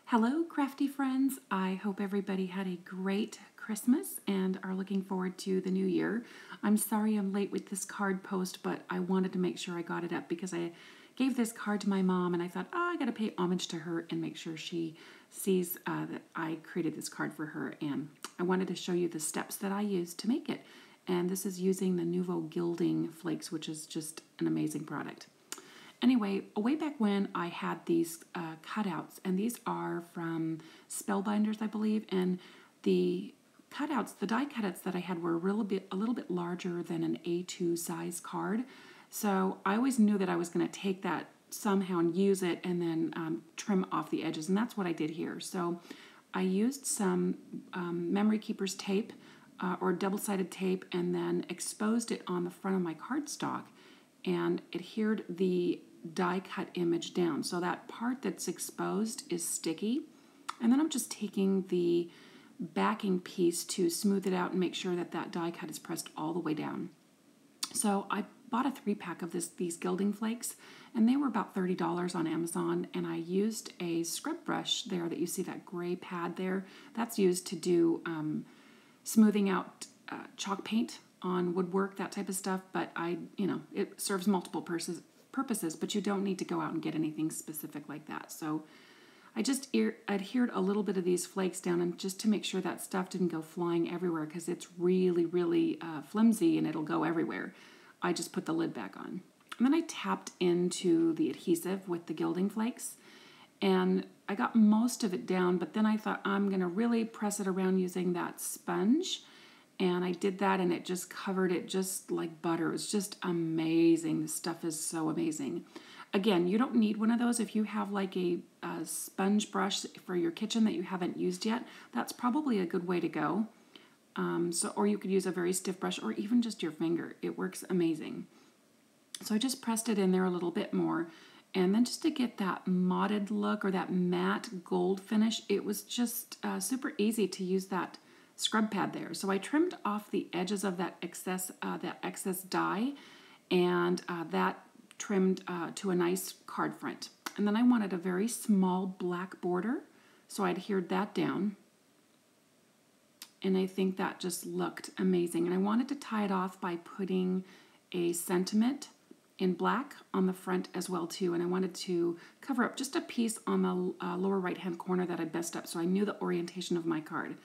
Hello, crafty friends. I hope everybody had a great Christmas and are looking forward to the new year. I'm sorry I'm late with this card post, but I wanted to make sure I got it up because I gave this card to my mom and I thought, I got to pay homage to her and make sure she sees that I created this card for her. And I wanted to show you the steps that I used to make it. And this is using the Nuvo Gilding Flakes, which is just an amazing product. Anyway, way back when I had these cutouts, and these are from Spellbinders, I believe, and the cutouts, the die cutouts that I had were a little bit larger than an A2 size card. So I always knew that I was going to take that somehow and use it and then trim off the edges, and that's what I did here. So I used some memory keeper's tape or double-sided tape and then exposed it on the front of my cardstock and adhered the die cut image down. So that part that's exposed is sticky. And then I'm just taking the backing piece to smooth it out and make sure that that die cut is pressed all the way down. So I bought a 3-pack of these gilding flakes, and they were about $30 on Amazon, and I used a scrub brush there that you see that gray pad there. That's used to do smoothing out chalk paint on woodwork, that type of stuff, but it serves multiple purposes, but you don't need to go out and get anything specific like that. So I just adhered a little bit of these flakes down, and just to make sure that stuff didn't go flying everywhere, because it's really, really flimsy and it'll go everywhere, I just put the lid back on. And then I tapped into the adhesive with the gilding flakes, and I got most of it down, but then I thought I'm going to really press it around using that sponge. And I did that, and it just covered it just like butter. It was just amazing. This stuff is so amazing. Again, you don't need one of those. If you have like a sponge brush for your kitchen that you haven't used yet, that's probably a good way to go. Or you could use a very stiff brush or even just your finger. It works amazing. So I just pressed it in there a little bit more. And then just to get that modded look or that matte gold finish, it was just super easy to use that scrub pad there. So I trimmed off the edges of that excess dye, and that trimmed to a nice card front. And then I wanted a very small black border, so I adhered that down. And I think that just looked amazing. And I wanted to tie it off by putting a sentiment in black on the front as well too. And I wanted to cover up just a piece on the lower right-hand corner that I messed up, so I knew the orientation of my card.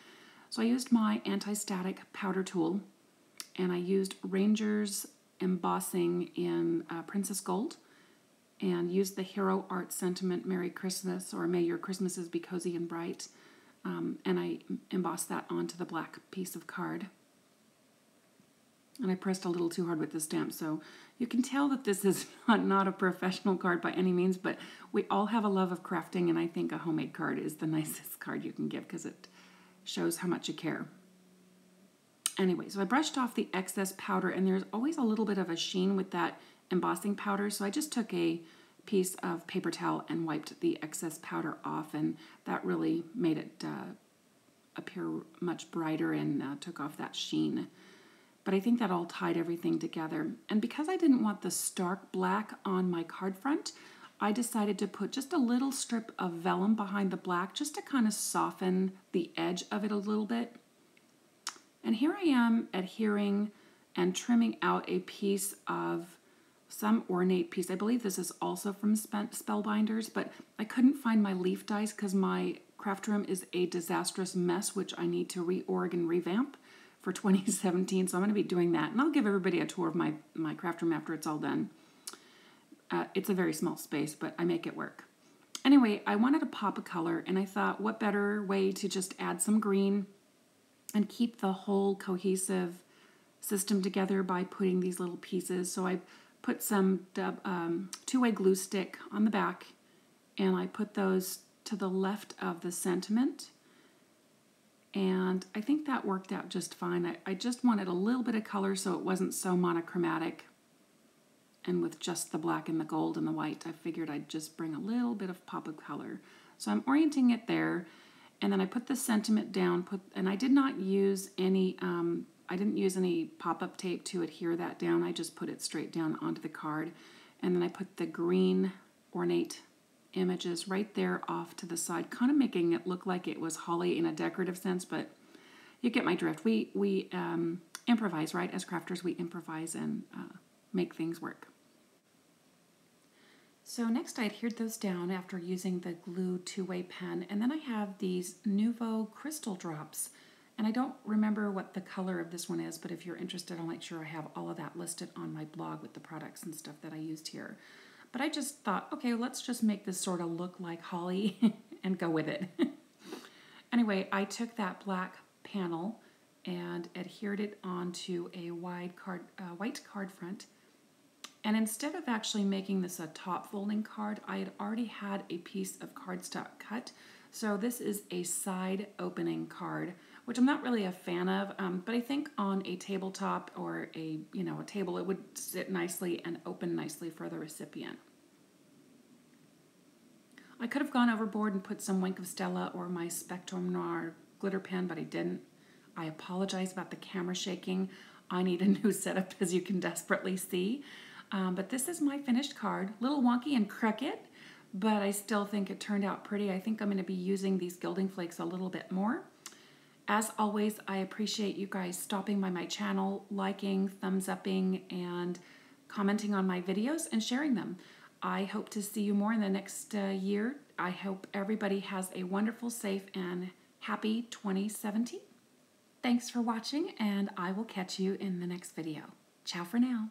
So I used my anti-static powder tool, and I used Ranger's embossing in Princess Gold, and used the Hero Art Sentiment Merry Christmas, or May Your Christmases Be Cozy and Bright, and I embossed that onto the black piece of card. And I pressed a little too hard with the stamp, so you can tell that this is not a professional card by any means, but we all have a love of crafting, and I think a homemade card is the nicest card you can give because it shows how much you care. Anyway, so I brushed off the excess powder, and there's always a little bit of a sheen with that embossing powder, so I just took a piece of paper towel and wiped the excess powder off, and that really made it appear much brighter and took off that sheen. But I think that all tied everything together. And because I didn't want the stark black on my card front, I decided to put just a little strip of vellum behind the black just to kind of soften the edge of it a little bit. And here I am adhering and trimming out a piece of some ornate piece. I believe this is also from Spellbinders, but I couldn't find my leaf dies because my craft room is a disastrous mess, which I need to reorg and revamp for 2017. So I'm going to be doing that. And I'll give everybody a tour of my craft room after it's all done. It's a very small space, but I make it work. Anyway, I wanted to pop a color, and I thought, what better way to just add some green and keep the whole cohesive system together by putting these little pieces. So I put some two-way glue stick on the back, and I put those to the left of the sentiment. And I think that worked out just fine. I just wanted a little bit of color so it wasn't so monochromatic. And with just the black and the gold and the white, I figured I'd just bring a little bit of pop of color. So I'm orienting it there, and then I put the sentiment down. And I did not use any. I didn't use any pop-up tape to adhere that down. I just put it straight down onto the card, and then I put the green ornate images right there off to the side, kind of making it look like it was holly in a decorative sense, but you get my drift. We improvise, right? As crafters, we improvise and make things work. So next I adhered those down after using the glue two-way pen, and then I have these Nuvo crystal drops. And I don't remember what the color of this one is, but if you're interested, I'll make sure I have all of that listed on my blog with the products and stuff that I used here. But I just thought, okay, let's just make this sort of look like holly and go with it. Anyway, I took that black panel and adhered it onto a white card front. And instead of actually making this a top folding card, I had already had a piece of cardstock cut. So this is a side opening card, which I'm not really a fan of, but I think on a tabletop or a table, it would sit nicely and open nicely for the recipient. I could have gone overboard and put some Wink of Stella or my Spectrum Noir glitter pen, but I didn't. I apologize about the camera shaking. I need a new setup, as you can desperately see. But this is my finished card. A little wonky and crooked, but I still think it turned out pretty. I think I'm going to be using these gilding flakes a little bit more. As always, I appreciate you guys stopping by my channel, liking, thumbs upping, and commenting on my videos and sharing them. I hope to see you more in the next year. I hope everybody has a wonderful, safe, and happy 2017. Thanks for watching, and I will catch you in the next video. Ciao for now.